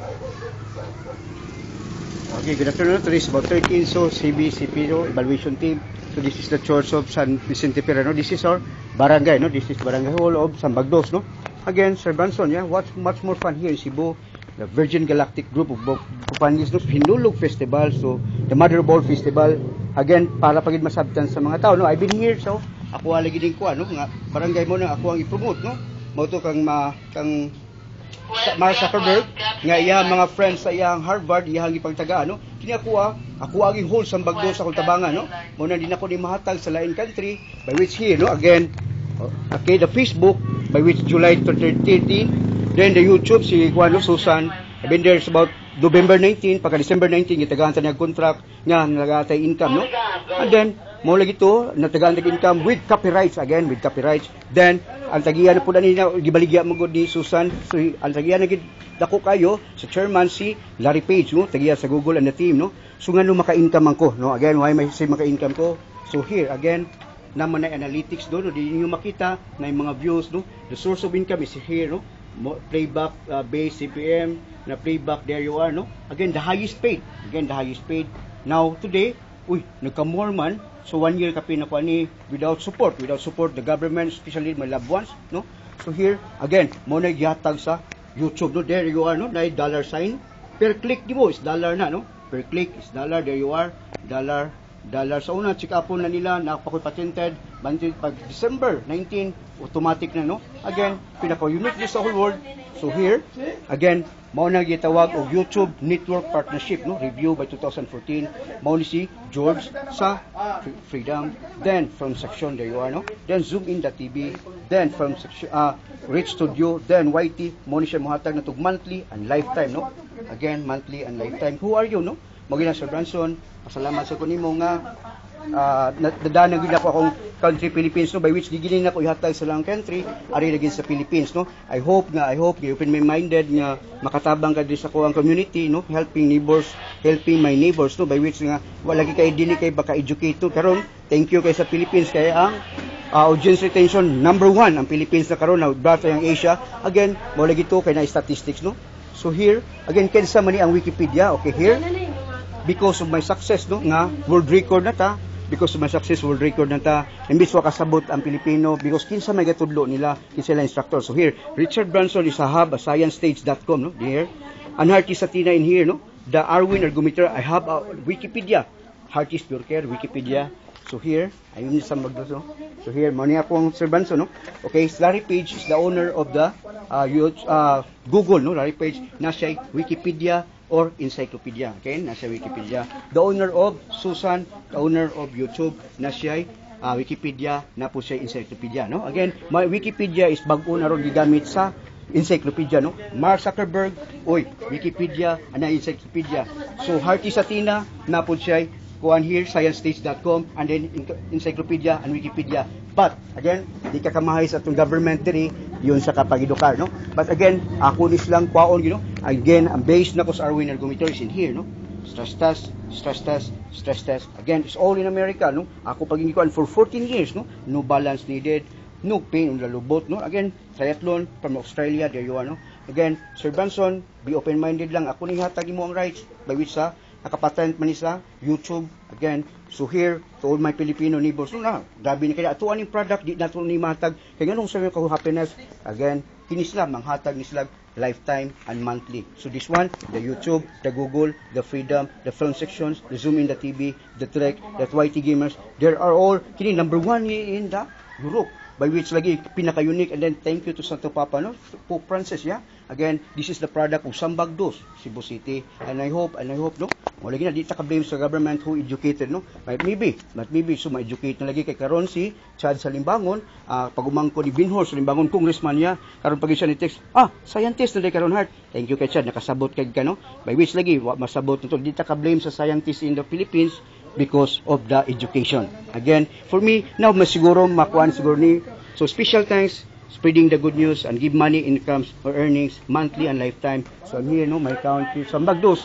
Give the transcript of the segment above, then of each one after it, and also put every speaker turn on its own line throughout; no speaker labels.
Okay, good afternoon. Today is about 13, so CBCP evaluation team. So this is the Church of San Vicente Ferrer, no? This is our barangay, no? This is barangay hall of San Bagdos, no? Again, Sir Branson, yeah, what's much more fun here in Cebu, the Virgin Galactic Group of Bupanis, no? Hinulog Festival, so the Mother of all Festival. Again, para pagid masabtan sa mga tao, no? I've been here, so ako lagi din ko, no? Nga barangay mo na ako ang i-promote, no? Moto kang Mark Zuckerberg nga iya mga friends sa iyang Harvard iyang ipagtaga no kini ako ang whole sa Bagdos sa Tabangan no mo na din ako ni mahatag sa lain country by which here no again okay the Facebook by which July 13 then the YouTube si Juan Susan I've been there about November 19 pagka December 19 gitagaan ta nag contract nga nagatay income no and then mo lagi to natagaan tag income with copyrights again with copyrights then ang tagiyan po na gibaligya mo gud ni Susan so ang tagiyan na dako kayo sa chairman si Larry Page no tagiya sa Google and the team no so ngano maka-income man ko no again why may say maka-income ko so here again naman na analytics do no di niyo makita na yung mga views no the source of income is here no playback base CPM na playback there you are no again the highest paid now today nagka-more man so 1 year kapi na ko ani without support the government especially my loved ones no so here again mo na gihatag sa YouTube no there you are no na dollar sign per click di mo is dollar na no per click is dollar there you are dollar sa una check upon na nila napakoy patented pag December 19 automatic na no again pinaka unique sa whole world so here again mao na gitawag og YouTube Network Partnership no review by 2014 mao ni si George sa Freedom then from section there you are no then Zoom in the TV then from section Rich Studio then YT mao ni siya mohatag natug monthly and lifetime no again monthly and lifetime who are you no magina Sir Branson pasalamat sa kunimo nga nadaan gid ako akong country Philippines no by which gigili na ko ihatag sa lang country ari lagi sa Philippines no I hope open minded nga makatabang ka sa ko ang community no helping my neighbors no by which nga wala kay dili kay baka educate karon thank you kay sa Philippines kay ang audience retention number 1 ang Philippines na karon na bata ang Asia again mo lagi to kay na statistics no so here again kinsa man ni ang Wikipedia okay here because of my success no nga world record na ta imbis wa kasabot ang Pilipino because kinsa may gatudlo nila kinsa la instructor so here Richard Branson is a hub a sciencestage.com no here an Hearty Satina in here no the Arwin Ergometer I have a Wikipedia Hearty's Pure Care Wikipedia so here ayun sa Bagdos no so here mo ni akong Sir Branson no okay Larry Page is the owner of the Google no Larry Page na siya Wikipedia or encyclopedia okay nasa Wikipedia the owner of Susan the owner of YouTube na siya Wikipedia na po siya encyclopedia no again my Wikipedia is bag-o na ron gigamit sa encyclopedia no Mark Zuckerberg Wikipedia ana encyclopedia so Hearty Satina na po siya kuan here sciencestage.com and then encyclopedia and Wikipedia but again di ka kamahay sa atong government diri yun sa kapag-edukar no but again ako nis lang kwaon you know again ang base na ko sa Arwin Ergometer is in here no stress test again it's all in America no ako pag-ingikuan for 14 years no no balance needed no pain on the lubot no again triathlon from Australia there you are no again Sir Branson be open-minded lang ako ni hatag mo ang rights by which sa nakapatent man sa YouTube again so here to all my Filipino neighbors no na grabe ni kaya ato aning product di nato ni matag kay nganong sa ko happiness again kini sila manghatag ni sila lifetime and monthly so this one the YouTube the Google the Freedom the film sections the Zoom in the TV the Trek the YT Gamers there are all kini number 1 in the Europe by which lagi pinaka-unique and then thank you to Santo Papa no Pope Francis yeah again this is the product of San Bagdos Cebu City and I hope no mo lagi na di ta ka-blame sa government who educated no but maybe so ma-educate na lagi kay karon si Chad Salimbangon pagumangko ni Binhor Salimbangon congressman niya karon pag siya ni text scientist na karon heart thank you kay Chad nakasabot kay kano by which lagi wa masabot nito di ta ka-blame sa scientists in the Philippines because of the education again for me now masiguro makuan siguro ni so special thanks spreading the good news and give money incomes or earnings monthly and lifetime so I'm here no my country San Bagdos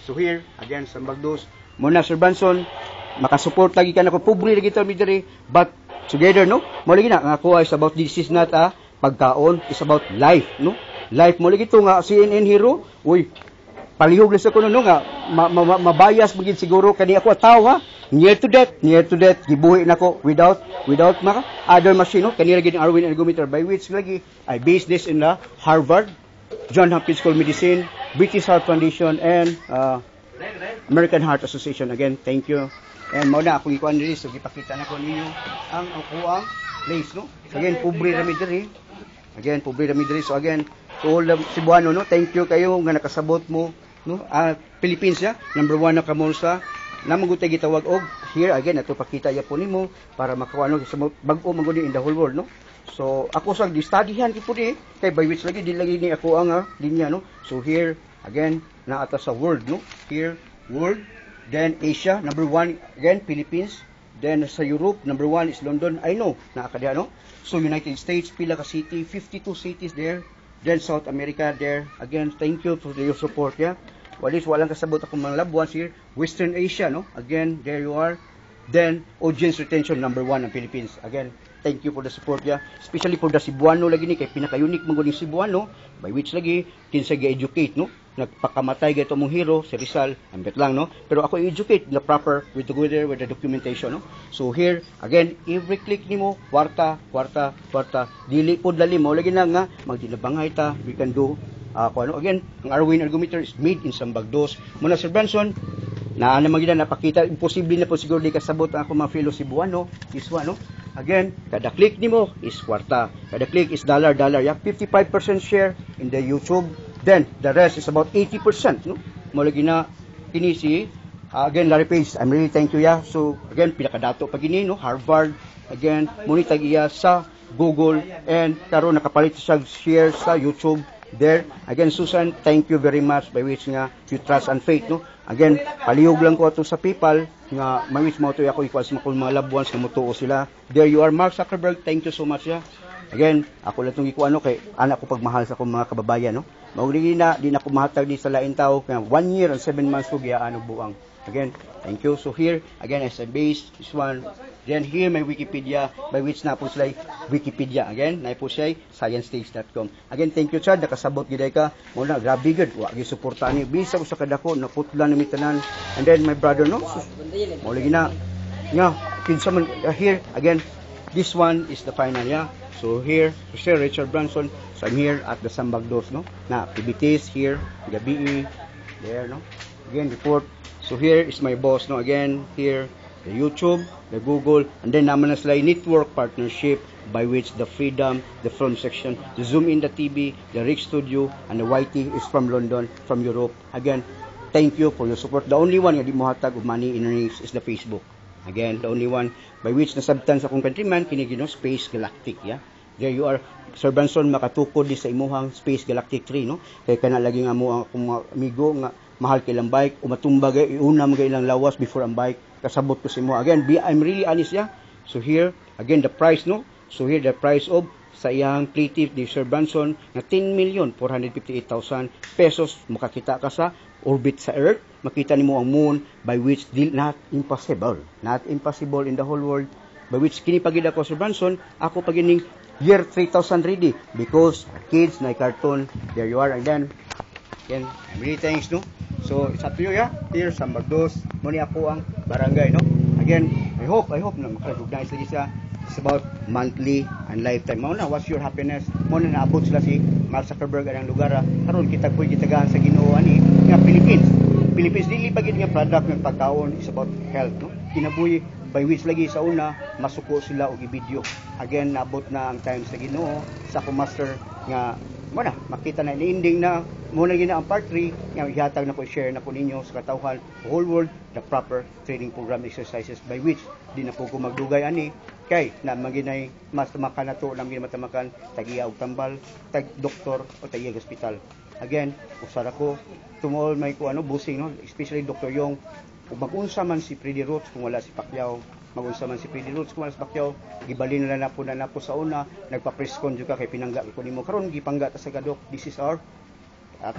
so here again San Bagdos muna Sir Branson makasupport lagi ka na ko pobre lagi ta midiri but together no mo lagi na ako is about this is not pagkaon is about life no life mo lagi to nga CNN hero palihog lang sa kuno no nga mabayas magid siguro kani ako tao ha. Near to death gibuhi nako without maka other machine no kani ra gid Arwin ergometer by which lagi I base this in the Harvard, John Hopkins School of Medicine, British Heart Foundation and American Heart Association. Again, thank you. And mao na akong ikuan diri so gipakita na ko ninyo ang akuang place no. Again, pobre ra mi diri. So again, to all the Cebuano no, thank you kayo nga nakasabot mo no. Philippines ya, number 1 na kamo sa namagutay gitawag og here again ato pakita ya po nimo para makaano sa bag-o magudi in the whole world no. So ako sa di-studyhan ko di kay by which lagi di lagi ni ako ang linya no. So here again na ata sa world no. Here world, then Asia number 1 again Philippines, then sa Europe number 1 is London. I know na akadya no. So United States pila ka city, 52 cities there. Then South America there. Again, thank you for your support yeah. Walang kasabot akong mga loved ones here. Western Asia, no? Again, there you are. Then, audience retention, number 1 ng Philippines. Again, thank you for the support, yeah. Especially for the Cebuano lagi ni, kay pinaka-unique mong guling Cebuano, by which lagi, kinsa ga-educate, no? Nagpakamatay gaito mong hero, si Rizal, ambet lang, no? Pero ako i-educate the proper, with the documentation, no? So here, again, every click nimo, kwarta, dili po dali mo, lagi na nga, magdinabangay ta, we can do, again, ang Arwin ergometer is made in Sambagdos. Muna Sir Branson, na magina napakita, imposible na po siguro di kasabot ang ako mga fellow Cebuano, this one, no? Again, kada click nimo is kwarta, kada click is dollar, yeah, 55% share in the YouTube, then the rest is about 80%, no? Mulagi na kini si again Larry Page, I'm really thank you yeah. So again pinakadato pag ini no Harvard, again munitag iya sa Google and karon nakapalit siya share sa YouTube. There again Susan, thank you very much by which nga you trust and faith no. Again palihog lang ko ato sa PayPal nga mawis mo to ako equals mo mga loved ones nga mutuo sila. There you are Mark Zuckerberg, thank you so much yeah. Again ako lang tong ikuano kay anak ko pagmahal sa akong mga kababayan no. Mauli na di na ko mahatag di sa lain tao kaya 1 year and 7 months ko giyaan og buang. Again, thank you. So here, again, as a base, this one. Then here, may Wikipedia, by which na po sila Wikipedia. Again, na po siya, sciencestage.com. Again, thank you, Chad. Nakasabot giday ka. Muna, grabe good. Wagi suporta ni. Bisa ko sa kadako, naputlan ni mitanan. And then, my brother, no? Mauli na. Yeah, kinsa man, here, again, this one is the final, yeah. So here, Sir Richard Branson. So I'm here at the Sambagdos, no? Na, activities here, gabi, there, no? Again, report. So here is my boss, no? Again, here, the YouTube, the Google, and then naman na sila network partnership by which the Freedom, the film section, the Zoom in the TV, the Rick Studio, and the YT is from London, from Europe. Again, thank you for your support. The only one nga di mo hatag of money in earnings is the Facebook. Again, the only one by which na substance akong countryman, kinigino, Space Galactic, yeah? There you are, Sir Branson, makatukod di sa imuhang Space Galactic 3, no? Kaya kana lagi nga mo akong mga amigo nga mahal kay lang bike, umatumba gay, iuna mga ilang lawas before ang bike, kasabot ko si mo. Again, I'm really honest, yeah? So here, again, the price, no? So here, the price of sa iyang plaintiff ni Sir Branson na 10,458,000 pesos. Makakita ka sa orbit sa Earth, makita nimo ang moon by which not impossible in the whole world. By which kinipagid ako Sir Branson, ako pagining year 3,000 ready because kids na cartoon, there you are. And then, again, I'm really thanks, no? So, it's up to you, yeah? Here, Sambagdos, muni ako ang barangay, no? Again, I hope na makarecognize lagi siya. It's about monthly and lifetime. Mauna, what's your happiness? Mauna naabot sila si Mark Zuckerberg ang lugar. Karon kita po'y gitagahan sa Ginoo ani nga Philippines. Philippines dili pagid nga product ng pagkaon is about health, no? Kinabuhi by which lagi sa una masuko sila og i-video. Again, naabot na ang time sa Ginoo sa ako master nga muna, makita na ending na muna gina ang part 3 nga ihatag na ko share na po ninyo sa katawhan whole world the proper training program exercises by which di na po ko magdugay ani kay na maginay mas makanato lang ginmatamakan tagiya og tambal tag doktor o tagiya hospital. Again, usara ko tumol may ko busing, no? Especially Dr. Yong ug mag-unsa man si Freddy Roots kung wala si Pacquiao, mag-unsa man si Freddy Roots kung wala si Pacquiao, gibalin na po sa una, nagpa-press-con jud ka kay pinangga ko nimo karon gipangga ta sa kadok. This is our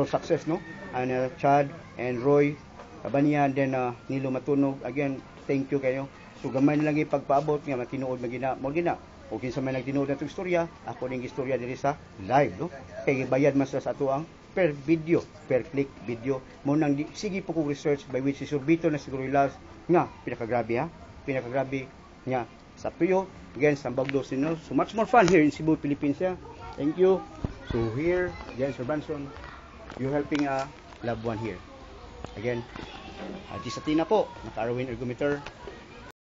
success, no? And Chad and Roy Kabanian, then Nilo Matunog, again thank you kayo. So gamay na lang ipagpaabot nga matinuod magina mo gina O kinsa may nagtinuod na itong istorya, ako ning istorya diri sa live, no? Kay bayad man sa ato ang per video, per click video. Mo nang sige po kong research by which si Surbito na siguro last nga pinakagrabe ha. Pinakagrabe nga sa Puyo against sa Bagdo Sinol. So much more fun here in Cebu, Philippines. Yeah. Thank you. So here, again, Sir Branson, you helping a loved one here. Again, di sa Tina po, naka-Arwin ergometer.